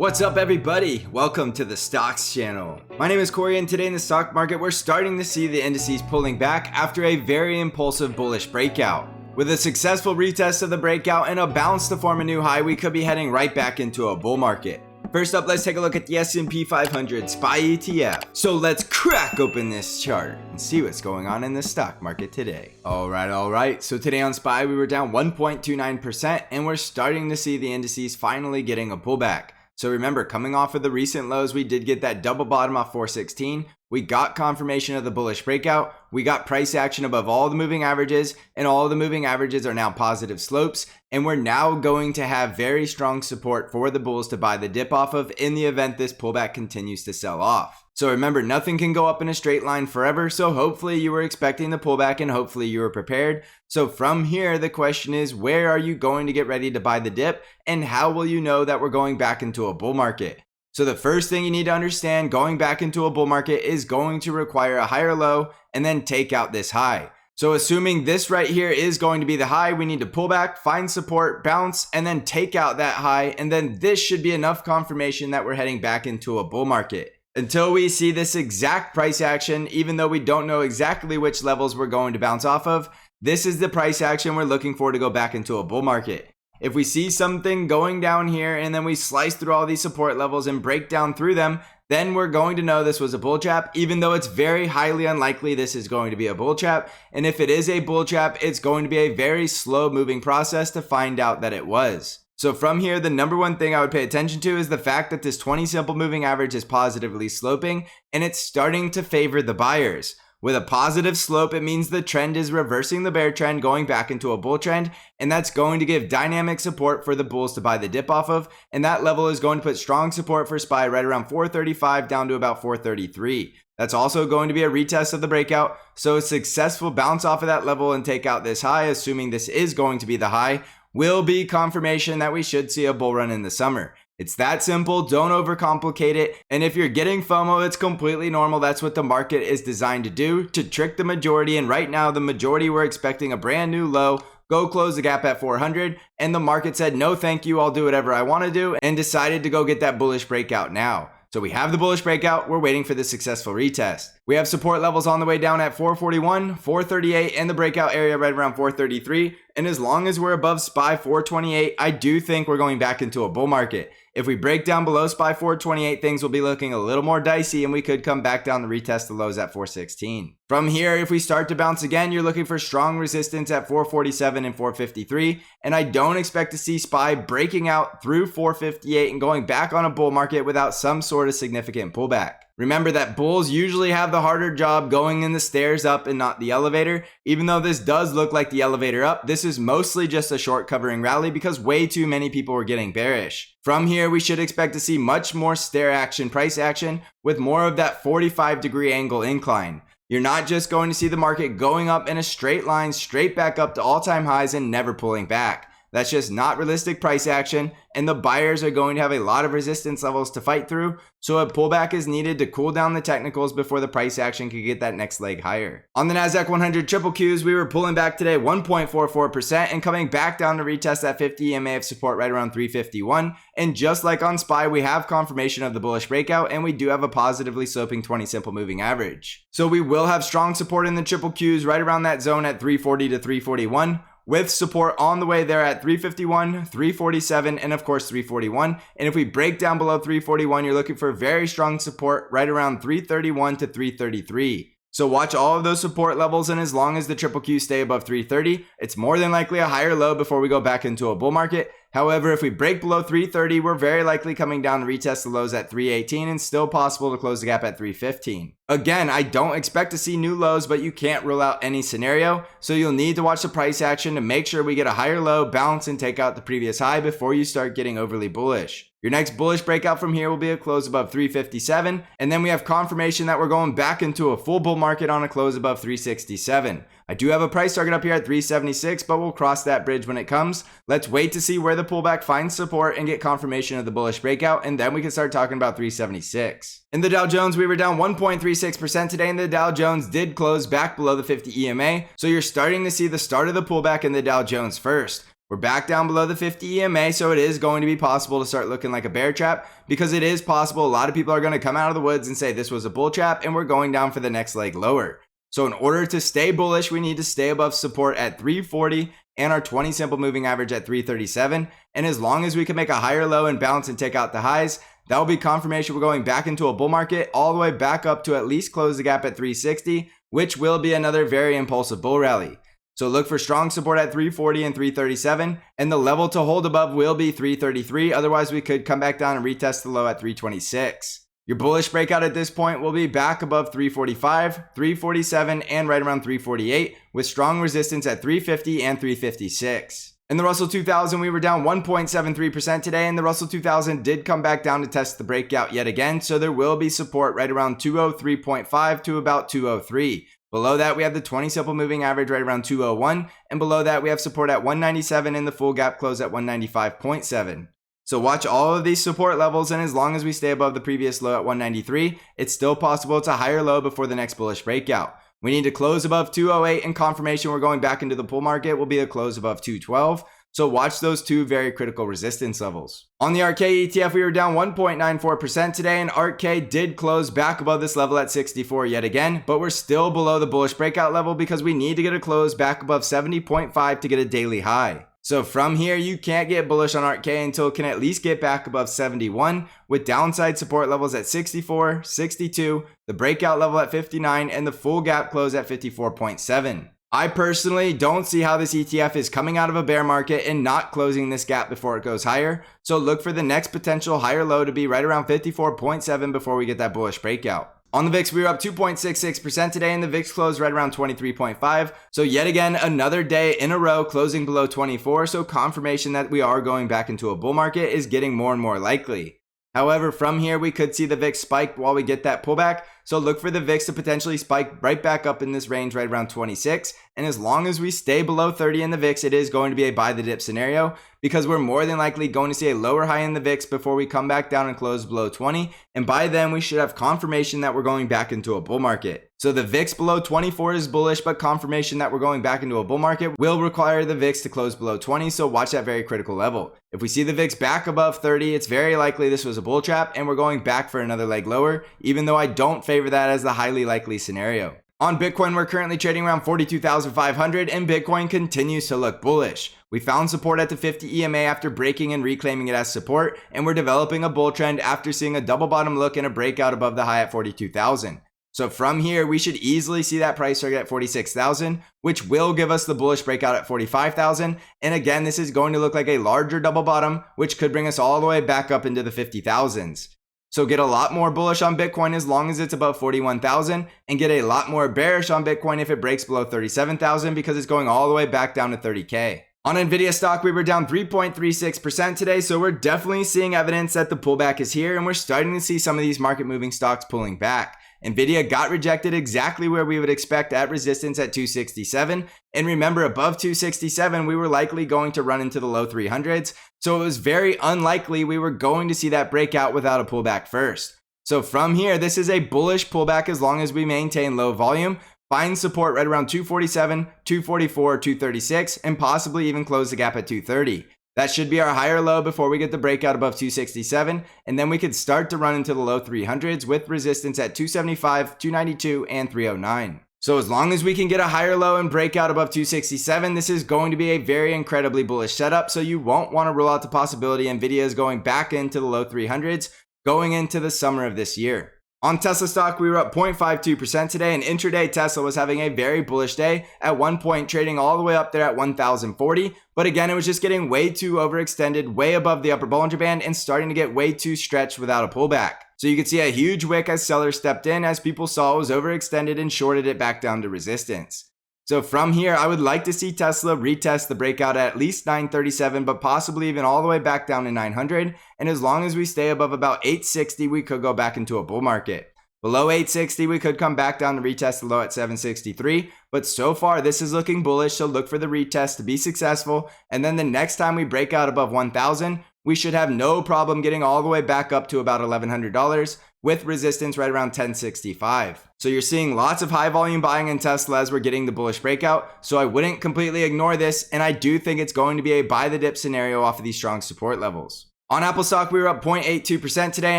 What's up everybody? Welcome to the Stocks channel. My name is Cory and today in the stock market we're starting to see the indices pulling back after a very impulsive bullish breakout. With a successful retest of the breakout and a bounce to form a new high, we could be heading right back into a bull market. First up, let's take a look at the S&P 500 SPY ETF. So let's crack open this chart and see what's going on in the stock market today. Alright. So today on SPY we were down 1.29% and we're starting to see the indices finally getting a pullback. So remember, coming off of the recent lows, we did get that double bottom off 416. We got confirmation of the bullish breakout. We got price action above all the moving averages, and all the moving averages are now positive slopes. And we're now going to have very strong support for the bulls to buy the dip off of in the event this pullback continues to sell off. So remember, nothing can go up in a straight line forever. So hopefully you were expecting the pullback and hopefully you were prepared. So from here, the question is, where are you going to get ready to buy the dip? And how will you know that we're going back into a bull market? So the first thing you need to understand, going back into a bull market is going to require a higher low and then take out this high. So assuming this right here is going to be the high, we need to pull back, find support, bounce, and then take out that high. And then this should be enough confirmation that we're heading back into a bull market. Until we see this exact price action, even though we don't know exactly which levels we're going to bounce off of, this is the price action we're looking for to go back into a bull market. If we see something going down here and then we slice through all these support levels and break down through them, then we're going to know this was a bull trap, even though it's very highly unlikely this is going to be a bull trap. And if it is a bull trap, it's going to be a very slow moving process to find out that it was. So from here, the number one thing I would pay attention to is the fact that this 20 simple moving average is positively sloping and it's starting to favor the buyers. With a positive slope, it means the trend is reversing the bear trend, going back into a bull trend, and that's going to give dynamic support for the bulls to buy the dip off of, and that level is going to put strong support for SPY right around 435 down to about 433. That's also going to be a retest of the breakout, so a successful bounce off of that level and take out this high, assuming this is going to be the high, will be confirmation that we should see a bull run in the summer. It's that simple, don't overcomplicate it, and if you're getting FOMO, it's completely normal. That's what the market is designed to do, to trick the majority, and right now the majority were expecting a brand new low, go close the gap at 400, and the market said no thank you, I'll do whatever I want to do, and decided to go get that bullish breakout now. So we have the bullish breakout, we're waiting for the successful retest. We have support levels on the way down at 441, 438, and the breakout area right around 433. And as long as we're above SPY 428, I do think we're going back into a bull market. If we break down below SPY 428, things will be looking a little more dicey and we could come back down to retest the lows at 416. From here, if we start to bounce again, you're looking for strong resistance at 447 and 453. And I don't expect to see SPY breaking out through 458 and going back on a bull market without some sort of significant pullback. Remember that bulls usually have the harder job going in the stairs up and not the elevator. Even though this does look like the elevator up, this is mostly just a short covering rally because way too many people were getting bearish. From here, we should expect to see much more stair action, price action with more of that 45-degree angle incline. You're not just going to see the market going up in a straight line, straight back up to all-time highs and never pulling back. That's just not realistic price action, and the buyers are going to have a lot of resistance levels to fight through, so a pullback is needed to cool down the technicals before the price action can get that next leg higher. On the Nasdaq 100 QQQs, we were pulling back today 1.44% and coming back down to retest that 50 EMA of support right around 351. And just like on SPY, we have confirmation of the bullish breakout, and we do have a positively sloping 20 simple moving average. So we will have strong support in the QQQs right around that zone at 340 to 341. With support on the way there at 351, 347, and of course 341. And if we break down below 341, you're looking for very strong support right around 331 to 333. So watch all of those support levels, and as long as the QQQ stay above 330, it's more than likely a higher low before we go back into a bull market. However, if we break below 330, we're very likely coming down to retest the lows at 318 and still possible to close the gap at 315. Again, I don't expect to see new lows, but you can't rule out any scenario. So you'll need to watch the price action to make sure we get a higher low, bounce, and take out the previous high before you start getting overly bullish. Your next bullish breakout from here will be a close above 357, and then we have confirmation that we're going back into a full bull market on a close above 367. I do have a price target up here at 376, but we'll cross that bridge when it comes. Let's wait to see where the pullback finds support and get confirmation of the bullish breakout, and then we can start talking about 376. In the Dow Jones, we were down 1.36% today, and the Dow Jones did close back below the 50 EMA, so you're starting to see the start of the pullback in the Dow Jones first. We're back down below the 50 EMA, so it is going to be possible to start looking like a bear trap, because it is possible a lot of people are going to come out of the woods and say this was a bull trap and we're going down for the next leg lower. So in order to stay bullish, we need to stay above support at 340 and our 20 simple moving average at 337. And as long as we can make a higher low and bounce and take out the highs, that will be confirmation we're going back into a bull market all the way back up to at least close the gap at 360, which will be another very impulsive bull rally. So look for strong support at 340 and 337, and the level to hold above will be 333. Otherwise, we could come back down and retest the low at 326. Your bullish breakout at this point will be back above 345, 347, and right around 348, with strong resistance at 350 and 356. In the Russell 2000, we were down 1.73% today, and the Russell 2000 did come back down to test the breakout yet again, so there will be support right around 203.5 to about 203. Below that, we have the 20 simple moving average right around 201, and below that, we have support at 197 and the full gap close at 195.7. So watch all of these support levels, and as long as we stay above the previous low at 193, it's still possible it's a higher low before the next bullish breakout. We need to close above 208, and confirmation we're going back into the bull market will be a close above 212. So watch those two very critical resistance levels. On the ARKK ETF, we were down 1.94% today, and ARKK did close back above this level at 64 yet again, but we're still below the bullish breakout level because we need to get a close back above 70.5 to get a daily high. So from here, you can't get bullish on ARKK until it can at least get back above 71, with downside support levels at 64, 62, the breakout level at 59, and the full gap close at 54.7. I personally don't see how this ETF is coming out of a bear market and not closing this gap before it goes higher. So look for the next potential higher low to be right around 54.7 before we get that bullish breakout. On the VIX, we were up 2.66% today, and the VIX closed right around 23.5. So yet again, another day in a row closing below 24. So confirmation that we are going back into a bull market is getting more and more likely. However, from here, we could see the VIX spike while we get that pullback. So look for the VIX to potentially spike right back up in this range right around 26. And as long as we stay below 30 in the VIX, it is going to be a buy the dip scenario, because we're more than likely going to see a lower high in the VIX before we come back down and close below 20. And by then, we should have confirmation that we're going back into a bull market. So the VIX below 24 is bullish, but confirmation that we're going back into a bull market will require the VIX to close below 20. So watch that very critical level. If we see the VIX back above 30, it's very likely this was a bull trap and we're going back for another leg lower, even though I don't favor that as the highly likely scenario. On Bitcoin, we're currently trading around 42,500, and Bitcoin continues to look bullish. We found support at the 50 EMA after breaking and reclaiming it as support, and we're developing a bull trend after seeing a double bottom look and a breakout above the high at 42,000. So from here, we should easily see that price target at 46,000, which will give us the bullish breakout at 45,000. And again, this is going to look like a larger double bottom, which could bring us all the way back up into the 50,000s. So get a lot more bullish on Bitcoin as long as it's above 41,000, and get a lot more bearish on Bitcoin if it breaks below 37,000, because it's going all the way back down to 30K. On NVDA stock, we were down 3.36% today, so we're definitely seeing evidence that the pullback is here, and we're starting to see some of these market moving stocks pulling back. NVIDIA got rejected exactly where we would expect at resistance at 267. And remember, above 267, we were likely going to run into the low 300s. So it was very unlikely we were going to see that breakout without a pullback first. So from here, this is a bullish pullback as long as we maintain low volume, find support right around 247, 244, 236, and possibly even close the gap at 230. That should be our higher low before we get the breakout above 267, and then we could start to run into the low 300s with resistance at 275, 292, and 309. So as long as we can get a higher low and breakout above 267, this is going to be a very incredibly bullish setup, so you won't want to rule out the possibility NVIDIA is going back into the low 300s going into the summer of this year. On Tesla stock, we were up 0.52% today, and intraday Tesla was having a very bullish day, at one point trading all the way up there at 1,040. But again, it was just getting way too overextended, way above the upper Bollinger Band, and starting to get way too stretched without a pullback. So you could see a huge wick as sellers stepped in as people saw it was overextended and shorted it back down to resistance. So from here, I would like to see Tesla retest the breakout at least 937, but possibly even all the way back down to 900. And as long as we stay above about 860, we could go back into a bull market. Below 860, we could come back down to retest the low at 763. But so far, this is looking bullish, so look for the retest to be successful. And then the next time we break out above 1,000, we should have no problem getting all the way back up to about $1,100 with resistance right around 1065. So you're seeing lots of high volume buying in Tesla as we're getting the bullish breakout. So I wouldn't completely ignore this. And I do think it's going to be a buy the dip scenario off of these strong support levels. On Apple stock, we were up 0.82% today,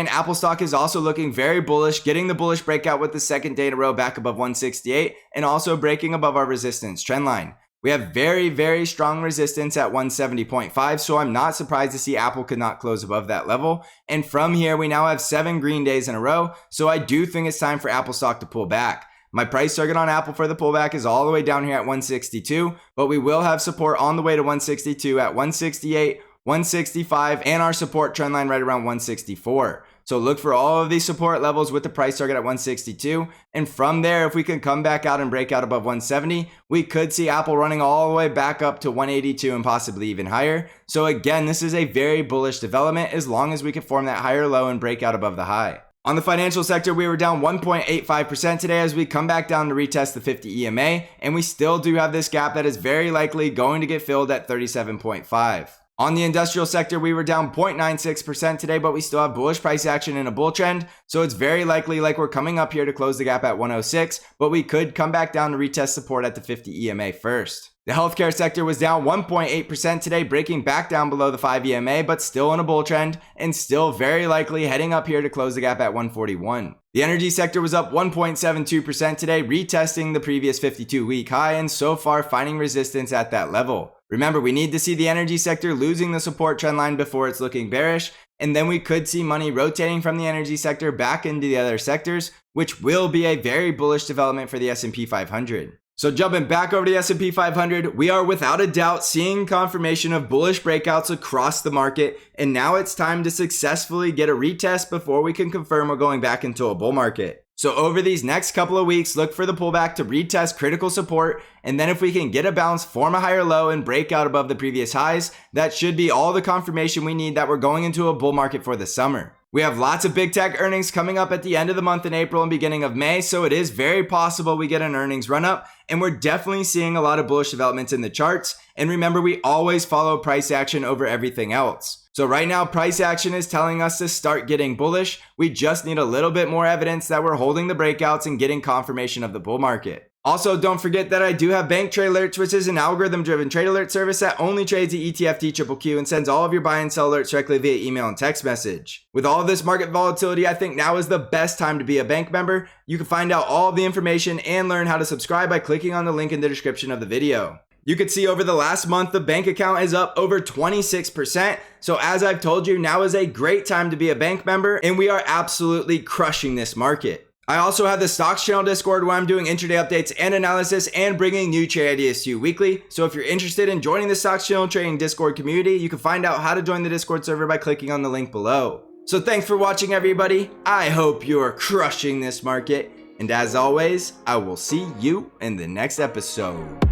and Apple stock is also looking very bullish, getting the bullish breakout with the second day in a row back above 168 and also breaking above our resistance trend line. We have very, very strong resistance at 170.5, so I'm not surprised to see Apple could not close above that level. And from here, we now have 7 green days in a row, so I do think it's time for Apple stock to pull back. My price target on Apple for the pullback is all the way down here at 162, but we will have support on the way to 162 at 168, 165, and our support trend line right around 164. So look for all of these support levels with the price target at 162. And from there, if we can come back out and break out above 170, we could see Apple running all the way back up to 182 and possibly even higher. So again, this is a very bullish development as long as we can form that higher low and break out above the high. On the financial sector, we were down 1.85% today as we come back down to retest the 50 EMA, and we still do have this gap that is very likely going to get filled at 37.5. On the industrial sector, we were down 0.96% today, but we still have bullish price action in a bull trend. So it's very likely like we're coming up here to close the gap at 106, but we could come back down to retest support at the 50 EMA first. The healthcare sector was down 1.8% today, breaking back down below the 5 EMA, but still in a bull trend and still very likely heading up here to close the gap at 141. The energy sector was up 1.72% today, retesting the previous 52-week high and so far finding resistance at that level. Remember, we need to see the energy sector losing the support trend line before it's looking bearish, and then we could see money rotating from the energy sector back into the other sectors, which will be a very bullish development for the S&P 500. So jumping back over to the S&P 500, we are without a doubt seeing confirmation of bullish breakouts across the market, and now it's time to successfully get a retest before we can confirm we're going back into a bull market. So over these next couple of weeks, look for the pullback to retest critical support, and then if we can get a bounce, form a higher low, and break out above the previous highs, that should be all the confirmation we need that we're going into a bull market for the summer. We have lots of big tech earnings coming up at the end of the month in April and beginning of May, so it is very possible we get an earnings run up, and we're definitely seeing a lot of bullish developments in the charts. And remember, we always follow price action over everything else. So right now, price action is telling us to start getting bullish. We just need a little bit more evidence that we're holding the breakouts and getting confirmation of the bull market. Also, don't forget that I do have Bank Trade Alerts, which is an algorithm-driven trade alert service that only trades the ETF QQQ and sends all of your buy and sell alerts directly via email and text message. With all of this market volatility, I think now is the best time to be a bank member. You can find out all of the information and learn how to subscribe by clicking on the link in the description of the video. You can see over the last month, the bank account is up over 26%. So as I've told you, now is a great time to be a bank member, and we are absolutely crushing this market. I also have the Stocks Channel Discord where I'm doing intraday updates and analysis and bringing new trade ideas to you weekly. So if you're interested in joining the Stocks Channel Trading Discord community, you can find out how to join the Discord server by clicking on the link below. So thanks for watching, everybody. I hope you are crushing this market. And as always, I will see you in the next episode.